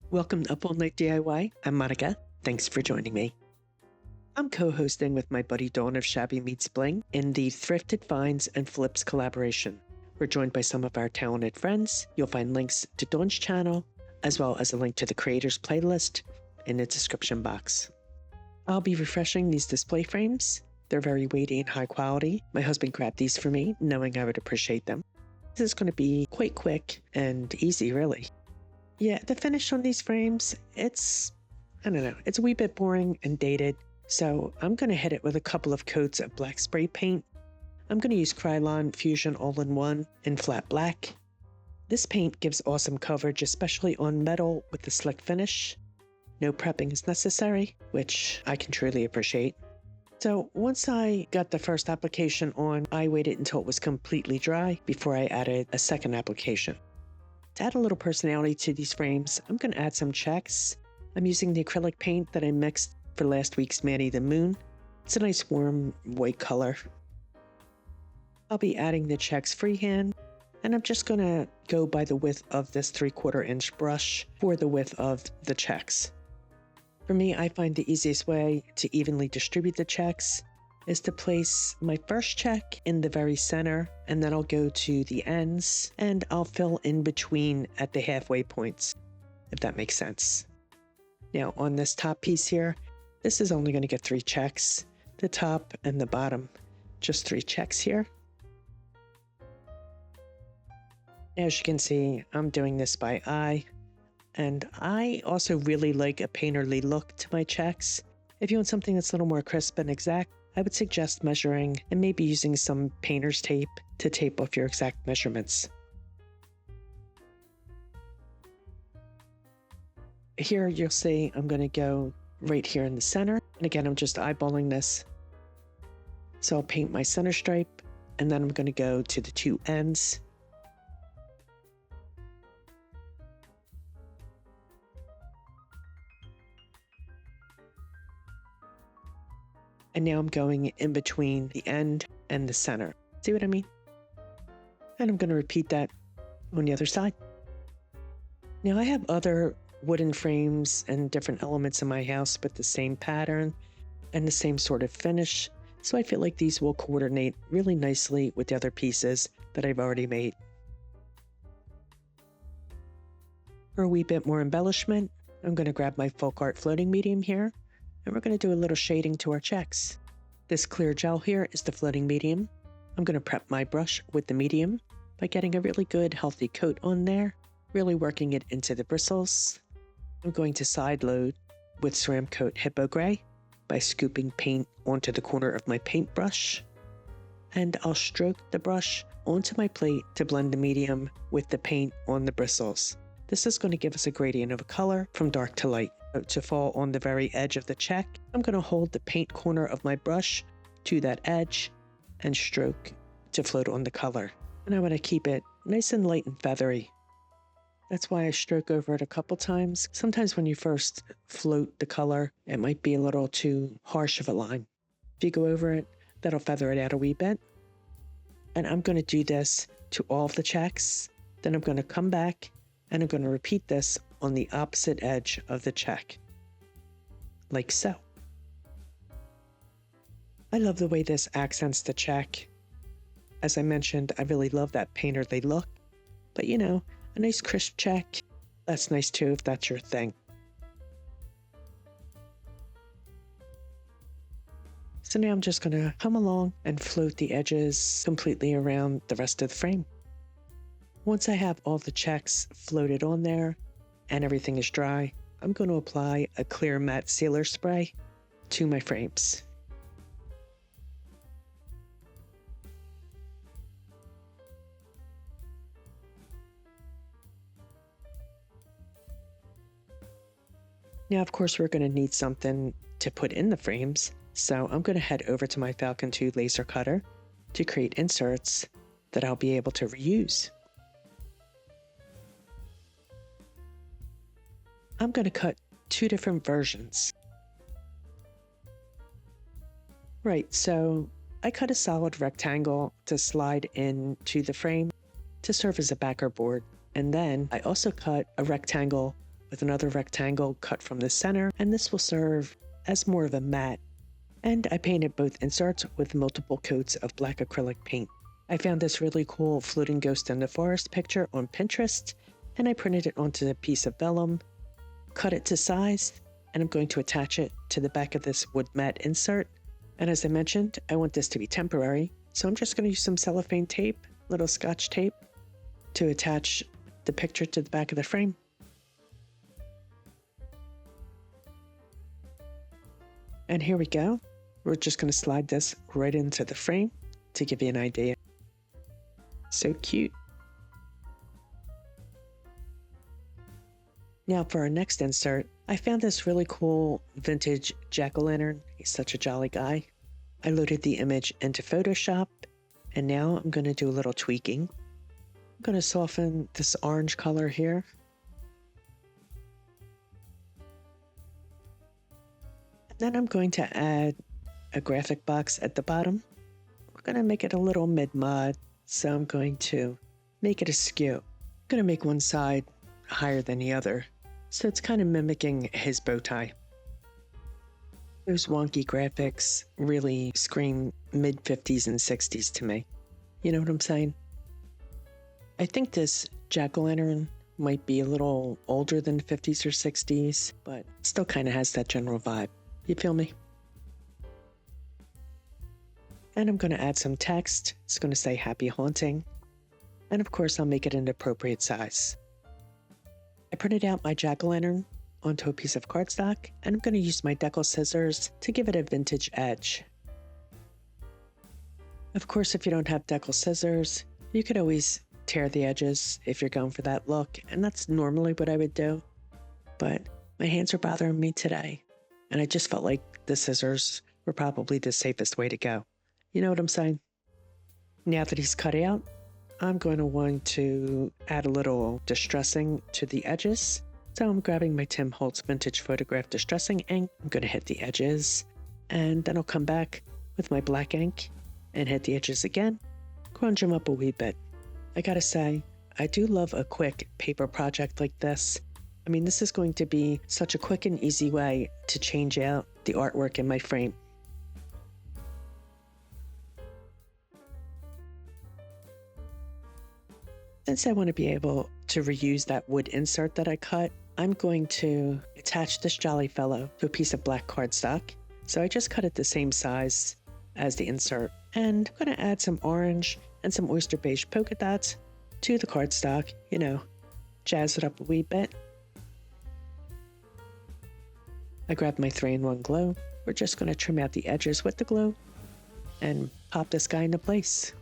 Welcome to Up All Night DIY. I'm Monica. Thanks for joining me. I'm co-hosting with my buddy Dawn of Shabby Meets Bling in the Thrifted Finds and Flips collaboration. We're joined by some of our talented friends. You'll find links to Dawn's channel, as well as a link to the creators playlist in the description box. I'll be refreshing these display frames. They're very weighty and high quality. My husband grabbed these for me, knowing I would appreciate them. This is going to be quite quick and easy, really. Yeah, the finish on these frames, it's a wee bit boring and dated, so I'm going to hit it with a couple of coats of black spray paint. I'm going to use Krylon Fusion All-in-One in flat black. This paint gives awesome coverage, especially on metal with the slick finish. No prepping is necessary, which I can truly appreciate. So once I got the first application on, I waited until it was completely dry before I added a second application. To add a little personality to these frames, I'm going to add some checks. I'm using the acrylic paint that I mixed for last week's Manny the Moon. It's a nice warm white color. I'll be adding the checks freehand, and I'm just going to go by the width of this 3/4 inch brush for the width of the checks. For me, I find the easiest way to evenly distribute the checks is to place my first check in the very center, and then I'll go to the ends and I'll fill in between at the halfway points, if that makes sense. Now on this top piece here, this is only going to get 3 checks, the top and the bottom, just 3 checks here. As you can see, I'm doing this by eye, and I also really like a painterly look to my checks. If you want something that's a little more crisp and exact, I would suggest measuring and maybe using some painter's tape to tape off your exact measurements. Here you'll see I'm going to go right here in the center. And again, I'm just eyeballing this. So I'll paint my center stripe, and then I'm going to go to the 2 ends. And now I'm going in between the end and the center. See what I mean? And I'm going to repeat that on the other side. Now I have other wooden frames and different elements in my house with the same pattern and the same sort of finish. So I feel like these will coordinate really nicely with the other pieces that I've already made. For a wee bit more embellishment, I'm going to grab my folk art floating medium here. And we're going to do a little shading to our checks. This clear gel here is the floating medium. I'm going to prep my brush with the medium by getting a really good healthy coat on there, really working it into the bristles. I'm going to side load with Ceramcoat Hippo Gray by scooping paint onto the corner of my paintbrush. And I'll stroke the brush onto my plate to blend the medium with the paint on the bristles. This is going to give us a gradient of color from dark to light. To fall on the very edge of the check, I'm going to hold the paint corner of my brush to that edge and stroke to float on the color. And I want to keep it nice and light and feathery. That's why I stroke over it a couple times. Sometimes when you first float the color, it might be a little too harsh of a line. If you go over it, that'll feather it out a wee bit. And I'm going to do this to all of the checks. Then I'm going to come back and I'm going to repeat this on the opposite edge of the check, like so. I love the way this accents the check. As I mentioned, I really love that painterly look, but you know, a nice crisp check, that's nice too if that's your thing. So now I'm just going to come along and float the edges completely around the rest of the frame. Once I have all the checks floated on there and everything is dry, I'm going to apply a clear matte sealer spray to my frames. Now, of course, we're going to need something to put in the frames, so I'm going to head over to my Falcon 2 laser cutter to create inserts that I'll be able to reuse. I'm going to cut 2 different versions. Right, so I cut a solid rectangle to slide into the frame to serve as a backer board. And then I also cut a rectangle with another rectangle cut from the center, and this will serve as more of a matte. And I painted both inserts with multiple coats of black acrylic paint. I found this really cool floating ghost in the forest picture on Pinterest, and I printed it onto a piece of vellum, cut it to size, and I'm going to attach it to the back of this wood mat insert. And as I mentioned, I want this to be temporary, so I'm just going to use some cellophane tape, little scotch tape, to attach the picture to the back of the frame. And here we go. We're just going to slide this right into the frame to give you an idea. So cute. Now for our next insert, I found this really cool vintage jack-o'-lantern. He's such a jolly guy. I loaded the image into Photoshop, and now I'm going to do a little tweaking. I'm going to soften this orange color here. And then I'm going to add a graphic box at the bottom. We're going to make it a little mid-mod, so I'm going to make it askew. I'm going to make one side higher than the other, so it's kind of mimicking his bow tie. Those wonky graphics really scream mid-50s and 60s to me. You know what I'm saying? I think this jack-o'-lantern might be a little older than 50s or 60s, but still kind of has that general vibe. You feel me? And I'm going to add some text. It's going to say happy haunting. And of course, I'll make it an appropriate size. I printed out my jack-o'-lantern onto a piece of cardstock, and I'm going to use my deco scissors to give it a vintage edge. Of course, if you don't have deco scissors, you could always tear the edges if you're going for that look, and that's normally what I would do. But my hands are bothering me today, and I just felt like the scissors were probably the safest way to go. You know what I'm saying? Now that he's cut out, I'm going to want to add a little distressing to the edges. So I'm grabbing my Tim Holtz Vintage Photograph Distressing ink. I'm going to hit the edges, and then I'll come back with my black ink and hit the edges again, grunge them up a wee bit. I gotta say, I do love a quick paper project like this. I mean, this is going to be such a quick and easy way to change out the artwork in my frame. Since I want to be able to reuse that wood insert that I cut, I'm going to attach this jolly fellow to a piece of black cardstock. So I just cut it the same size as the insert. And I'm going to add some orange and some Oyster Beige polka dots to the cardstock, you know, jazz it up a wee bit. I grabbed my 3-in-1 glue. We're just going to trim out the edges with the glue and pop this guy into place.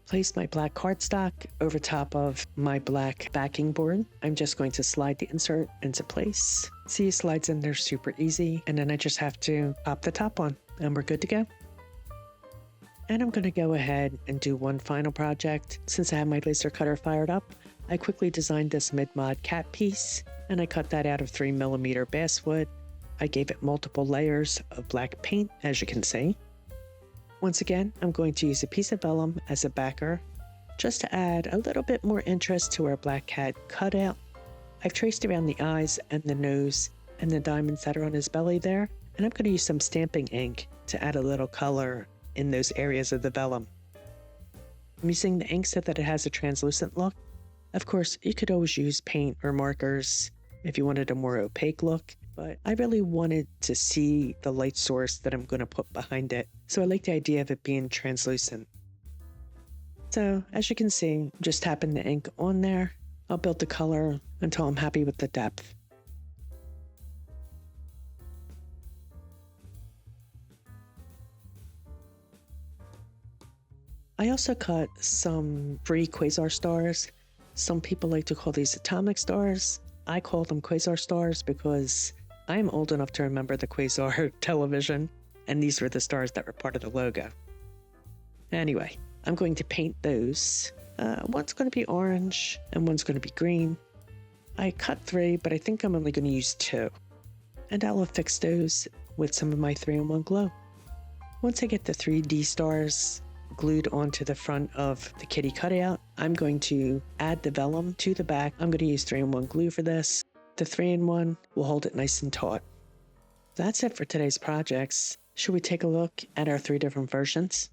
Place my black cardstock over top of my black backing board. I'm just going to slide the insert into place. See, it slides in there super easy, and then I just have to pop the top on, and we're good to go. And I'm going to go ahead and do one final project. Since I have my laser cutter fired up, I quickly designed this mid-mod cat piece, and I cut that out of 3mm basswood. I gave it multiple layers of black paint, as you can see. Once again, I'm going to use a piece of vellum as a backer, just to add a little bit more interest to our black cat cutout. I've traced around the eyes and the nose and the diamonds that are on his belly there, and I'm going to use some stamping ink to add a little color in those areas of the vellum. I'm using the ink so that it has a translucent look. Of course, you could always use paint or markers if you wanted a more opaque look, but I really wanted to see the light source that I'm going to put behind it, so I like the idea of it being translucent. So, as you can see, I'm just tapping the ink on there. I'll build the color until I'm happy with the depth. I also cut some free quasar stars. Some people like to call these atomic stars. I call them quasar stars because I'm old enough to remember the Quasar television, and these were the stars that were part of the logo. Anyway, I'm going to paint those. One's going to be orange, and one's going to be green. I cut 3, but I think I'm only going to use 2. And I'll affix those with some of my 3-in-1 glue. Once I get the 3D stars glued onto the front of the kitty cutout, I'm going to add the vellum to the back. I'm going to use 3-in-1 glue for this. The 3-in-1 will hold it nice and taut. That's it for today's projects. Should we take a look at our 3 different versions?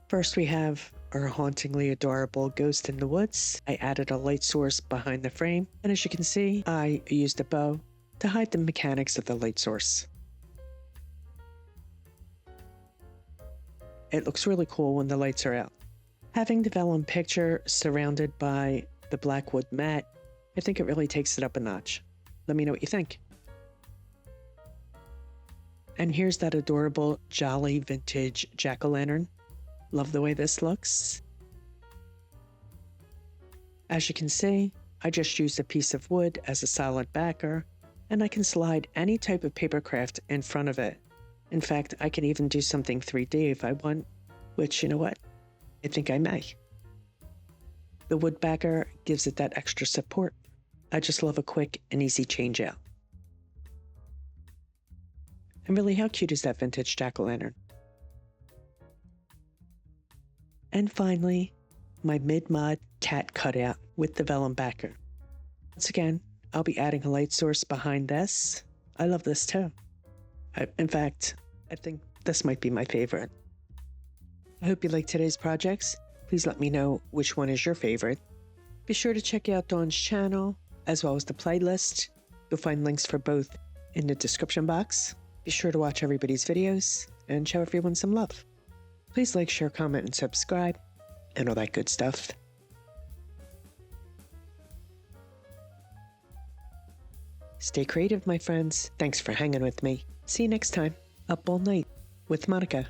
First, we have our hauntingly adorable ghost in the woods. I added a light source behind the frame, and as you can see, I used a bow to hide the mechanics of the light source. It looks really cool when the lights are out. Having the vellum picture surrounded by the black wood mat, I think it really takes it up a notch. Let me know what you think. And here's that adorable, jolly vintage jack-o'-lantern. Love the way this looks. As you can see, I just used a piece of wood as a solid backer, and I can slide any type of paper craft in front of it. In fact, I can even do something 3D if I want, which, you know what, I think I may. The wood backer gives it that extra support. I just love a quick and easy change out. And really, how cute is that vintage jack-o'-lantern? And finally, my mid-mod cat cutout with the vellum backer. Once again, I'll be adding a light source behind this. I love this too. In fact, I think this might be my favorite. I hope you liked today's projects. Please let me know which one is your favorite. Be sure to check out Dawn's channel, as well as the playlist. You'll find links for both in the description box. Be sure to watch everybody's videos and show everyone some love. Please like, share, comment, and subscribe, and all that good stuff. Stay creative, my friends. Thanks for hanging with me. See you next time. Up all night with Monica.